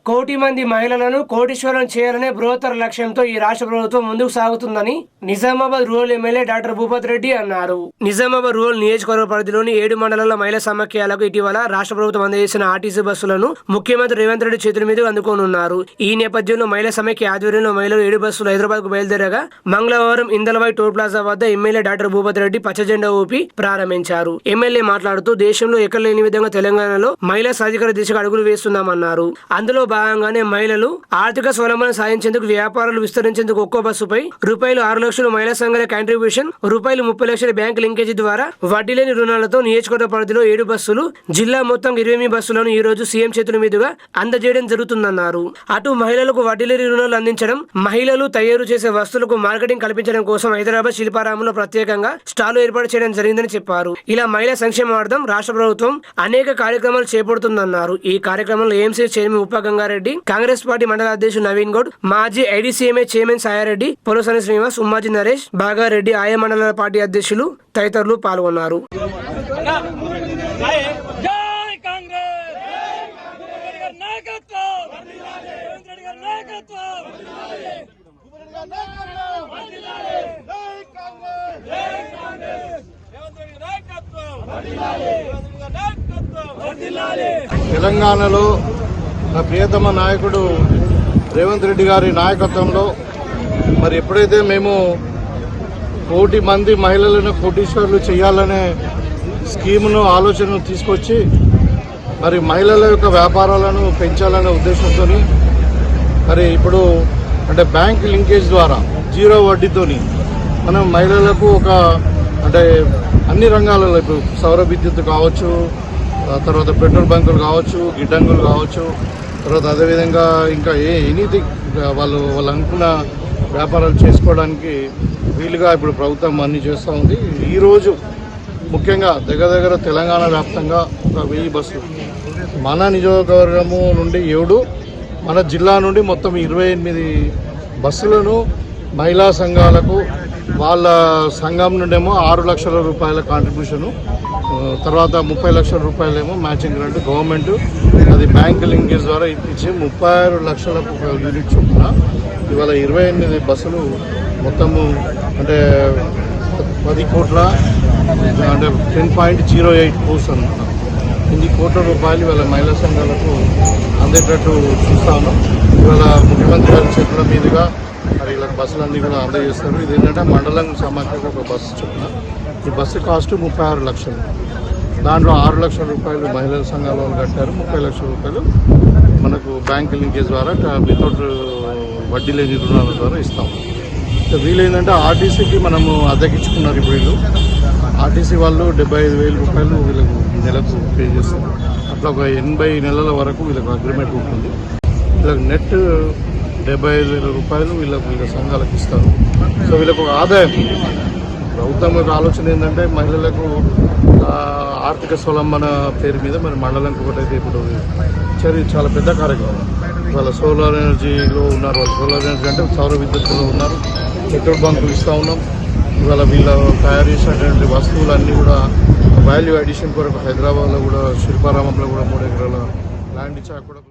కోటి మంది మహిళలను కోటీశ్వరులను చేయాలనే బృహత్తర లక్ష్యంతో ఈ రాష్ట్ర ప్రభుత్వం ముందుకు సాగుతుందని Nizamabad rural MLA doctor Bhupath Reddy అన్నారు. నిజామాబాద్ రూరల్ నియోజకవర్గ పరిధిలోని 7 మండలాల మహిళా సమాఖ్యలకు ఇటీవల రాష్ట్ర ప్రభుత్వం అందజేసిన ఆర్టీసీ బస్సులను ముఖ్యమంత్రి రేవంత్ రెడ్డి చేతుల మీదుగా అందుకోనున్నారు. ఈ నేపథ్యంలో మహిళా సమాఖ్య ఆధ్వర్యంలో మహిళలు 7 బస్సులు హైదరాబాద్ కు బయలుదేరగా మంగళవారం ఇందలవాయి టోల్ ప్లాజా వద్ద ఎమ్మెల్యే డాక్టర్ భూపత్ రెడ్డి పచ్చజెండా ఊపి ప్రారంభించారు. ఎమ్మెల్యే మాట్లాడుతూ దేశంలో ఎక్కడ లేని విధంగా తెలంగాణలో మహిళా సాధికార దిశగా అడుగులు వేస్తున్నామన్నారు. అందులో భాగంగానే మహిళలు ఆర్థిక స్వలంబన సాధించేందుకు వ్యాపారాలు విస్తరించేందుకు ఒక్కో బస్సుపై రూపాయలు 6 లక్షలు మహిళా సంఘాల కాంట్రిబ్యూషన్, రూపాయలు 30 లక్షల బ్యాంకు లింకేజీ ద్వారా వడ్డీ లేని రుణాలతో నియోజకవర్గ పరిధిలో 7 బస్సులు, జిల్లా మొత్తం 28 బస్సులను ఈ రోజు సీఎం చేతుల మీదుగా అందజేయడం జరుగుతుందన్నారు. అటు మహిళలకు వడ్డీ లేని రుణాలు అందించడం, మహిళలు తయారు చేసే వస్తువులకు మార్కెటింగ్ కల్పించడం కోసం హైదరాబాద్ శిల్పారామంలో ప్రత్యేకంగా స్టాల్ ఏర్పాటు చేయడం జరిగిందని చెప్పారు. ఇలా మహిళా సంక్షేమార్థం రాష్ట్ర ప్రభుత్వం అనేక కార్యక్రమాలు చేపడుతుందన్నారు. ఈ కార్యక్రమంలో AMC chairman Uppa Gangareddy, Congress party మండల అధ్యక్షుడు నవీన్ గౌడ్, మాజీ ఐడీసీఎంఏ చైర్మన్ సాయారెడ్డి, పొలసాని శ్రీనివాస్, ఉమ్మాజీ నరేష్, బాగారెడ్డి, ఆయా మండల పార్టీ అధ్యక్షులు తదితరులు పాల్గొన్నారు. తెలంగాణలో నా ప్రియతమ నాయకుడు రేవంత్ రెడ్డి గారి నాయకత్వంలో మరి ఎప్పుడైతే మేము 1 కోటి మంది మహిళలను కోటీశ్వరులు చేయాలనే స్కీమును ఆలోచనను తీసుకొచ్చి మరి మహిళల యొక్క వ్యాపారాలను పెంచాలనే ఉద్దేశంతో మరి ఇప్పుడు అంటే బ్యాంక్ లింకేజ్ ద్వారా 0 వడ్డీతోని మనం మహిళలకు ఒక అంటే అన్ని రంగాలలో ఇప్పుడు సౌర విద్యుత్ కావచ్చు, తర్వాత పెట్రోల్ బంకులు కావచ్చు, గిడ్డంగులు కావచ్చు, తర్వాత అదేవిధంగా ఇంకా ఎనీథింగ్ వాళ్ళు అనుకున్న వ్యాపారాలు చేసుకోవడానికి వీలుగా ఇప్పుడు ప్రభుత్వం అన్ని చేస్తూ ఉంది. ఈరోజు ముఖ్యంగా దగ్గర తెలంగాణ వ్యాప్తంగా ఒక 1000 బస్సులు, మన నియోజకవర్గము నుండి 7, మన జిల్లా నుండి మొత్తం 28 బస్సులను మహిళా సంఘాలకు వాళ్ళ సంఘం నుండేమో 6 లక్షల రూపాయల కాంట్రిబ్యూషను, తర్వాత 30 లక్షల రూపాయలేమో మ్యాచింగ్ గ్రాంట్ గవర్నమెంట్ అది బ్యాంక్ లింకేజ్ ద్వారా ఇప్పించి 36 లక్షల యూనిట్ చొప్పున ఇవాళ 28 బస్సులు మొత్తము అంటే 10 కోట్ల అంటే 10.08 క్రోర్స్ అనమాట. 8 కోట్ల రూపాయలు ఇవాళ మహిళా సంఘాలకు అందేటట్టు చూస్తాను. ఇవాళ ముఖ్యమంత్రి గారి చేతుల మీదుగా మరి ఇలా బస్సులన్నీ కూడా అందజేస్తారు. ఇది ఏంటంటే మండలం సమాఖ్యకు ఒక బస్సు చొప్పున ఈ బస్సు కాస్ట్ 36 లక్షలు. దాంట్లో 6 లక్షల రూపాయలు మహిళల సంఘాల వాళ్ళు కట్టారు, 30 లక్షల రూపాయలు మనకు బ్యాంక్ లింకేజ్ ద్వారా వితౌట్ వడ్డీ లేని రుణాల ద్వారా ఇస్తాం. వీలైందంటే ఆర్టీసీకి మనము అద్దెకిచ్చుకున్నారు. ఇప్పుడు వీళ్ళు ఆర్టీసీ వాళ్ళు 75,000 రూపాయలు వీళ్ళకు నెలకు పే చేస్తారు. అట్లా ఒక 80 నెలల వరకు వీళ్ళకు అగ్రిమెంట్ ఉంటుంది. వీళ్ళకి నెట్ 75,000 రూపాయలు వీళ్ళ సంఘాలకు ఇస్తారు. సో వీళ్ళకు ఒక ఆదాయం. ప్రభుత్వం యొక్క ఆలోచన ఏంటంటే మహిళలకు ఆర్థిక స్వలంబన పేరు మీద మరి మండలంకి ఒకటైతే ఇప్పుడు చాలా పెద్ద కార్యక్రమం. వాళ్ళ సోలార్ ఎనర్జీలో ఉన్నారు, వాళ్ళు సోలార్ ఎనర్జీ అంటే సౌర విద్యుత్తులో ఉన్నారు, పెట్రోల్ బంకులు ఇస్తూ ఉన్నాం. ఇవాళ వీళ్ళ తయారు చేసినటువంటి వస్తువులన్నీ కూడా వాల్యూ అడిషన్ కొరకు హైదరాబాద్లో కూడా శిల్పారామంలో కూడా 3 ఎకరాల ల్యాండ్ ఇచ్చా కూడా